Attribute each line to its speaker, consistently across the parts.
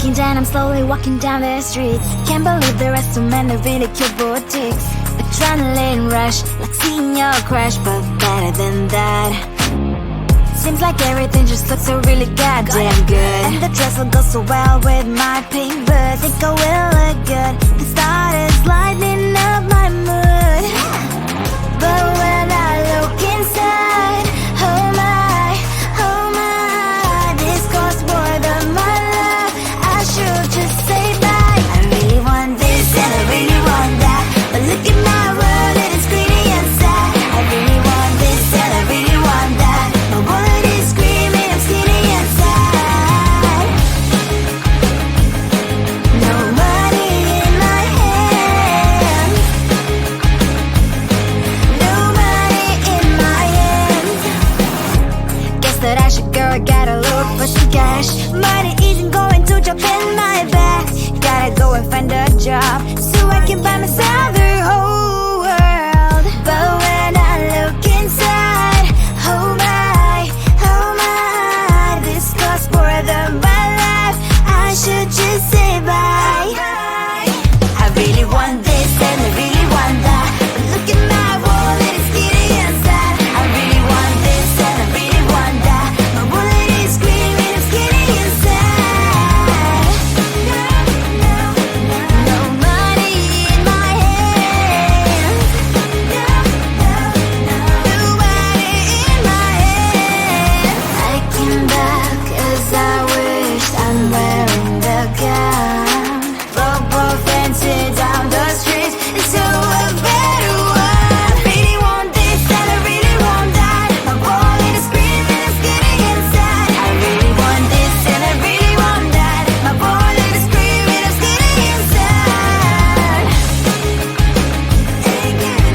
Speaker 1: Breaking down, I'm slowly walking down the streets. Can't believe the rest of men are really cute boutiques. Adrenaline rush, like seeing your crush, but better than that. Seems like everything just looks so really goddamn good. And the dress will go so well with my pink boots. Think I will look good. The start is lighting up my mood. But when I look inside, oh my, this costs more than my love. I should just say bye. I really want this and I really want that, but look at my world, it is greedy and sad. I really want this and I really want that. My wallet is screaming, I'm skinny and sad. No money in my hand. No money in my hand. Guess that I should go, I gotta look for some cash. Money isn't going to jump in my bag. Gotta go and find a job so I can buy myself the whole world. But when I look inside, oh my, this costs more than my life. I should just say bye. I really want this and I really want that, but look at my wallet, it's skinny and sad. I really want this and I really want that. My wallet is screaming, I'm skinny and sad. No money in my hand. No money in my hand. I came back as I wished. I'm wearing the gown. Football fancy down the streets, so a better one. I really want this and I really want that. My wallet is screaming, I'm skinny inside. I really want this and I really want that. My wallet is screaming, I'm skinny inside.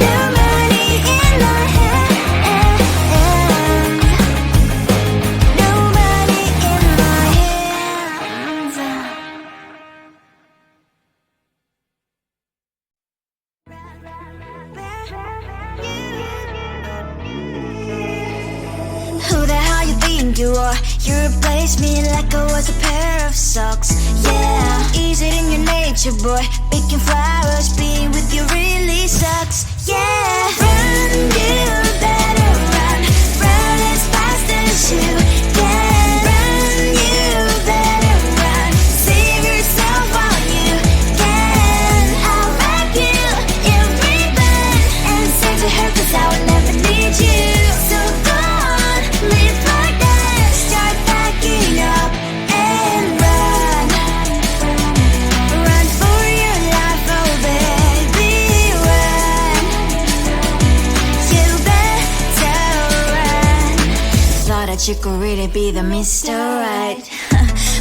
Speaker 1: No money in my hand. No money in my hands. Who the hell you think you are? You replaced me like I was a pair of socks. Yeah, is it in your nature, boy? Picking flowers, being with you really sucks. Yeah, run, you better run. Run as fast as you can. Run, you better run. Save yourself while you can. I'll wrap you in ribbon and send to her, 'cause I will never need you. So go on, live like that. Start packing up and run. Run for your life, oh baby, run. You better run. Thought that you could really be the Mr. Right,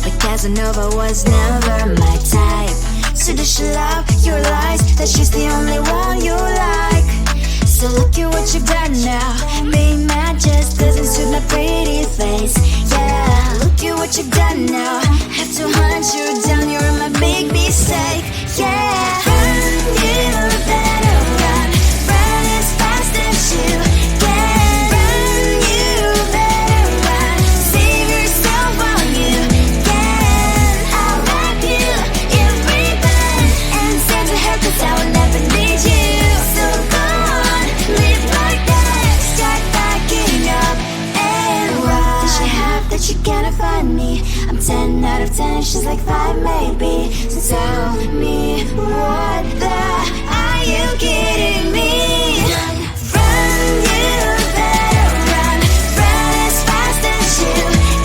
Speaker 1: but Casanova was never my type. So does she love your lies, that she's the only one you like? So look at what you've done now. Being mad just doesn't suit my pretty face. Yeah, look at what you've done now. Have to hunt you down, you're my big mistake. Yeah, run, you better run. Run as fast as you can. Run, you better run. Save yourself while you can. I'll wrap you in ribbon and send to her, 'cause I will never need you. So go on, live like that. Start packing up and run. What does she have that you cannot find me? I'm 10 out of 10, she's like 5 maybe. So tell me, what the, are you kidding me? Run, you better run. Run as fast as you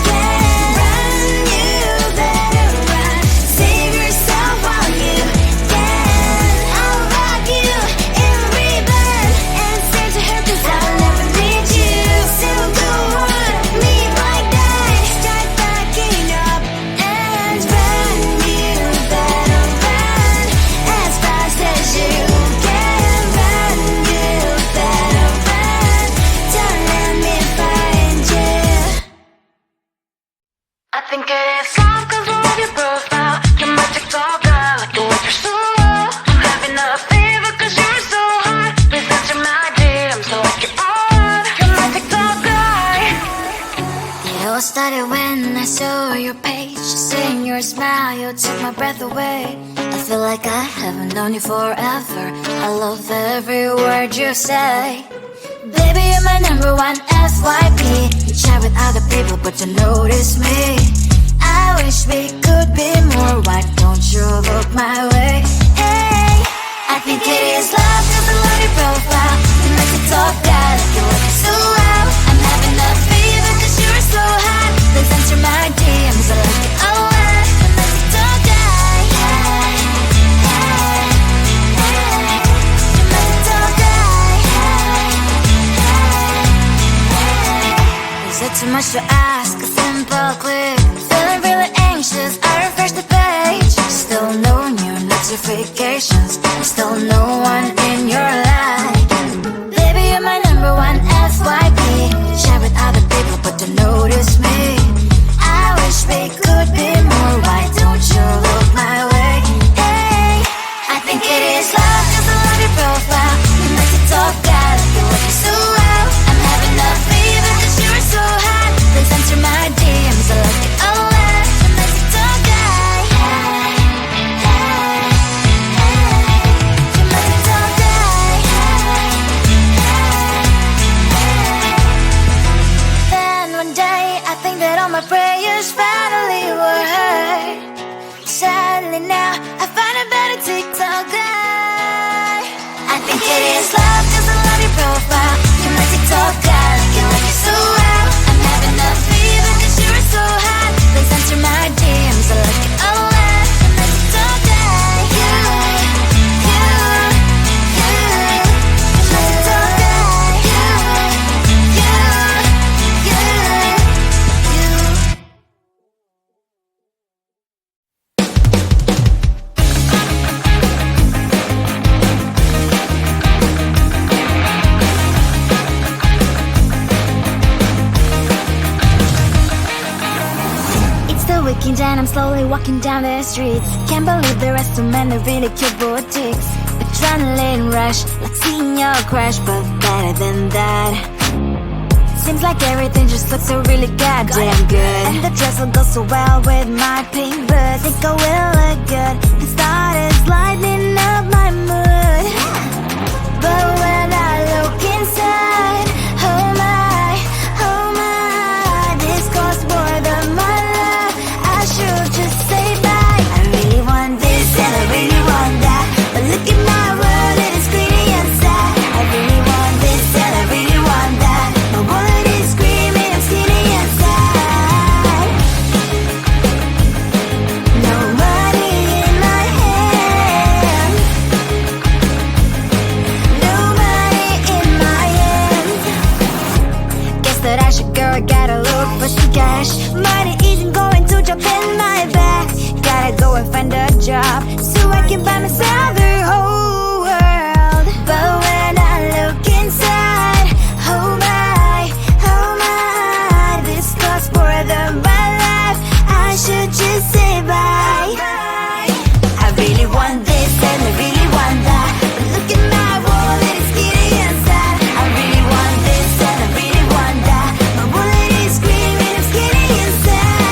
Speaker 1: can. Run, you better run. Save yourself while you can. I'll wrap you in ribbon and send to her, 'cause I'll never need you. So go on, live like that. Start packing up and run. You better run. started when I saw your page. Seeing your smile, you took my breath away. I feel like I haven't known you forever. I love every word you say. Baby, you're my number one FYP. You chat with other people, but you notice me. I wish we could be more. Why don't you look my way? Hey, I think it is love, cause I love your profile. You make me talk bad, like you look so well. I'm having a fever cause you're so hot. Please answer my DMs, I like it a lot. You make me talk bad. Hey, hey, hey. You make me talk bad. Hey, hey. Is it too much to ask? A simple click. Feeling really anxious, I refresh the page. Still no new notifications. Still no one in your life. Baby, you're my number one FYP. Share with other people, but don't notice me. I wish we could be more. Why don't you look my way? Hey, I think it is love, cause I love your profile. You make it talk bad, like you look so well. I'm having a fever cause you're so hot. Please answer my DMs, I like it a lot. You make it talk bad. Hey, hey, hey. You make it talk bad. Hey, hey, hey. Then one day I think that all my prayers finally were heard. Sadly now I find a better TikTok guy. I think it is love cause I love your profile. You make TikTok guy, like you look so well. I'm having a fever cause you're so hot. Please answer my DMs, I like it a lot. You make TikTok guy. You make TikTok guy. You. It's the weekend and I'm slowly walking down the streets. Can't believe there are so many really cute boutiques. Adrenaline rush, like seeing your crush, but better than that. Seems like everything just looks so really goddamn good. And the dress will go so well with my pink boots. Think I will look good. The start is lighting up my mood. But when I look inside, oh my, this costs more than my love. I should just say bye. I really want this and I really want that, but look at my world, it is pretty and sad. I really want this and I really want that. My wallet is screaming, I'm skinny and sad. No money in my hand. No money in my hand. Guess that I should go, I gotta look for some cash. Money isn't going to drop in my bag. Gotta go and find a job so I can buy myself the whole world. But when I look inside, oh my, this costs more than my life. I should just say bye. I really want this and I really want that, but look at my wallet, it's skinny and sad. I really want this and I really want that. My wallet is screaming, I'm skinny and sad.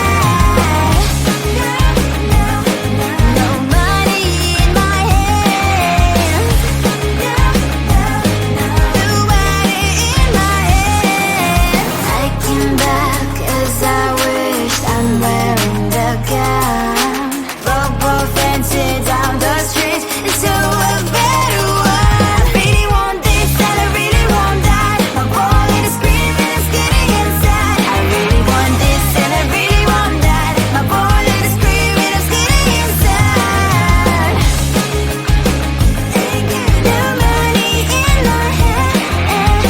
Speaker 1: No money in my hand. No money in my hand. I came back as I wished. I'm wearing the gown. Bobo fancy down the street into a better one. I really want this and I really want that. My wallet is screaming, it's getting inside. I really want this and I really want that. My wallet is screaming, it's getting inside. No money in my hand.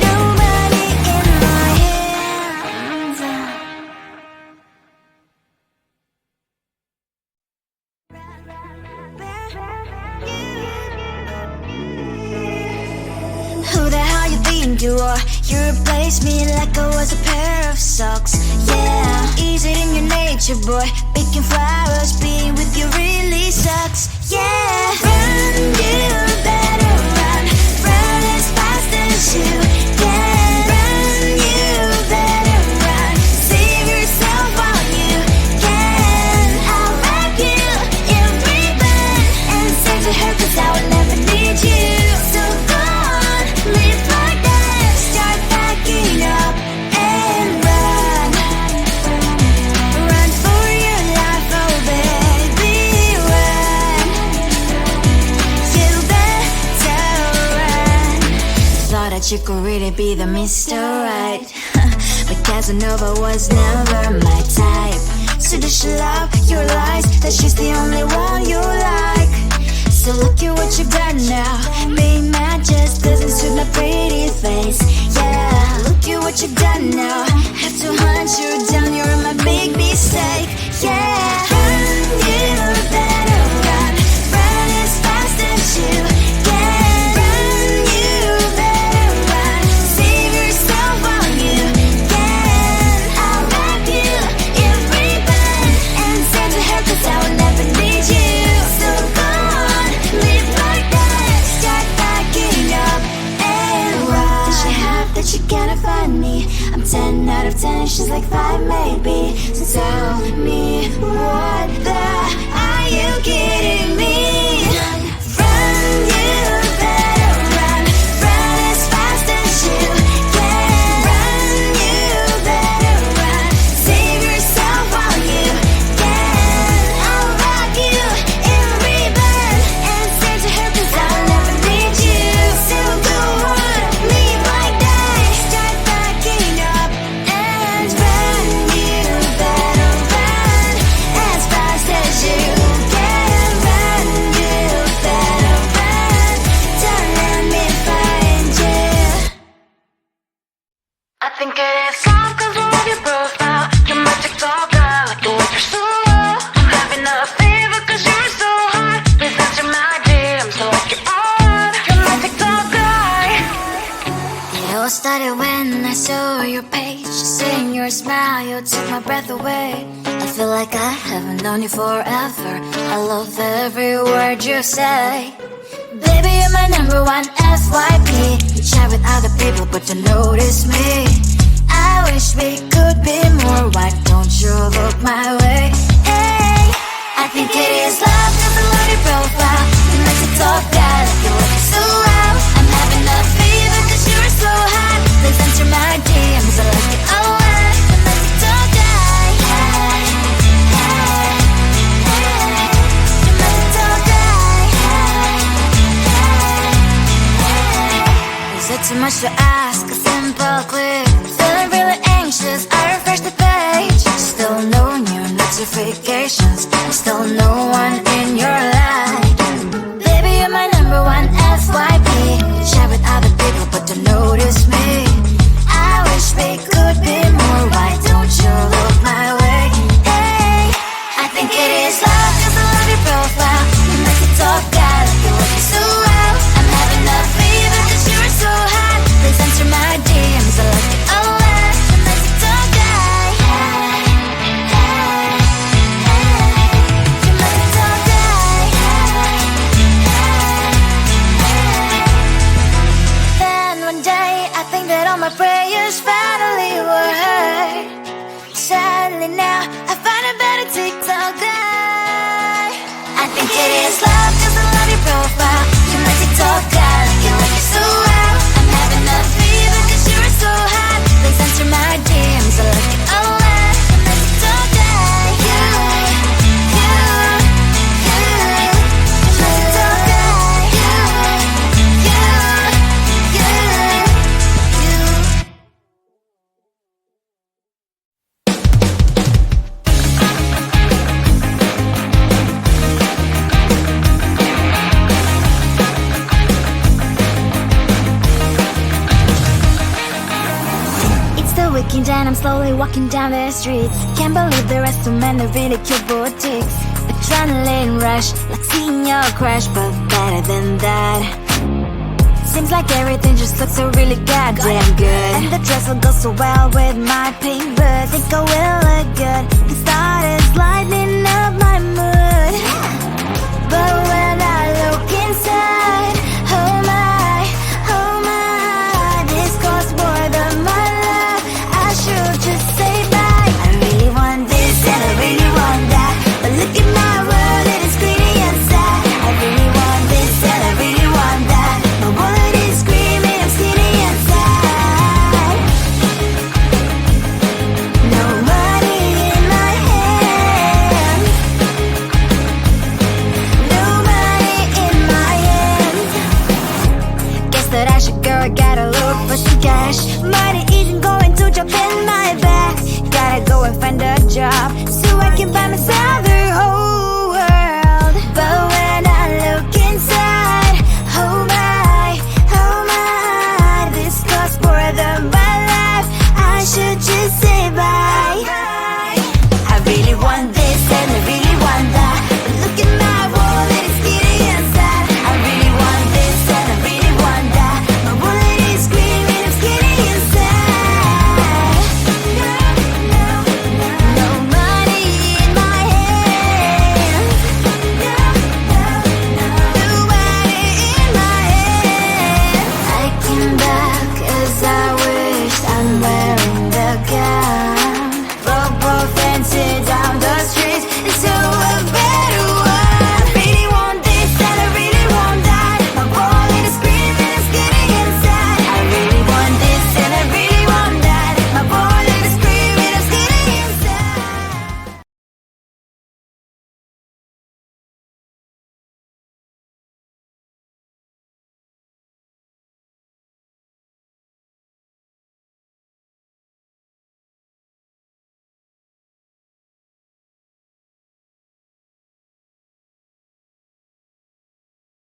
Speaker 1: No money in my hand. Who the hell you think you are? You replaced me like I was a pair of socks. Yeah, is it in your nature, boy? Picking flowers, being with you really sucks. Yeah, run, you better run. Run as fast as you can. Run, you that you could really be the Mr. Right. But Casanova was never my type. So does she love your lies, that she's the only one you like? So look at what you've done now. Being mad just doesn't suit my pretty face. Yeah, look at what you've done now. Have to hunt you down, you're my big mistake. Yeah, run, you better run. Run as fast as you can. Run, you better run. Save yourself while you can. I'll wrap you in ribbon and send to her, 'cause I will never need you. So go on, live like that. Start backing up and run. Does she have that she cannot find me? I'm 10 out of 10, she's like 5 maybe. So tell me, what the are you kidding me? Run, you better run. Run as fast as you can. Run, you better run. Save yourself while you can. I'll wrap you in ribbon and send to her, 'cause I'll never need you. So go on, leave like that. Start backing up and run. You better run as fast as you can. Run, you better run. Don't let me find you. I think it is love 'cause I love your profile. You're my TikToker, like the way you're so low. I'm having a fever 'cause you're so hot. Please answer my DMs, so like you're on. You're my TikToker. It all started when I saw your page. Seeing your smile, you took my breath away. I feel like I haven't known you forever. I love every word you say. Baby, you're my number one FYP. You chat with other people, but don't notice me. I wish we could be more. Why don't you look my way? Hey, I think it is love 'cause I love your profile. You like to talk that, like you're looking so well. I'm having a fever 'cause you're so hot. Please answer my DMs, I like it a lot. I'm like to talk that. Hey, hey, hey. You're like to talk that. Is it too much to ask? A simple click. Feeling really anxious, I refresh the page. Still no new notifications. Still no one in your life. Baby, you're my number one FYP. Share with other people, but don't notice me. I wish we could be more. Why don't you look my way? Hey, I think it is love 'cause I love your profile. You make it talk that, like you're looking so well. I'm having a fever 'cause you're so hot. Please answer my DMs, I like it a lot. You make it talk that. Hey, hey, hey. You make it talk that. Hey, hey, hey. Then one day I think that all my prayers finally were heard. Sadly now I find a better TikTok guy. I think it is love 'cause I love your profile. You my TikTok guy, like you look so well. I'm having a fever 'cause you're so hot. Please answer my DMs, I like it a lot. You my TikTok guy. You my TikTok guy. You. It's the weekend and I'm slowly walking down the streets. Can't believe the rest of men are really cute boutiques. Adrenaline rush, like seeing your crush, but better than that. Seems like everything just looks so really goddamn good. And the dress will go so well with my pink boots. Think I will look good. The start is lighting up my mood. But when I look inside, oh my, this costs more than my love. I should just say bye. I really want this and I really want that. But look at my world, it is greedy and sad. I really want this and I really want that. My wallet is screaming, I'm skinny and sad. No money in my hand. No money. I gotta look for some cash. Money isn't going to jump in my back. Gotta go and find a job so I can buy myself the whole world. But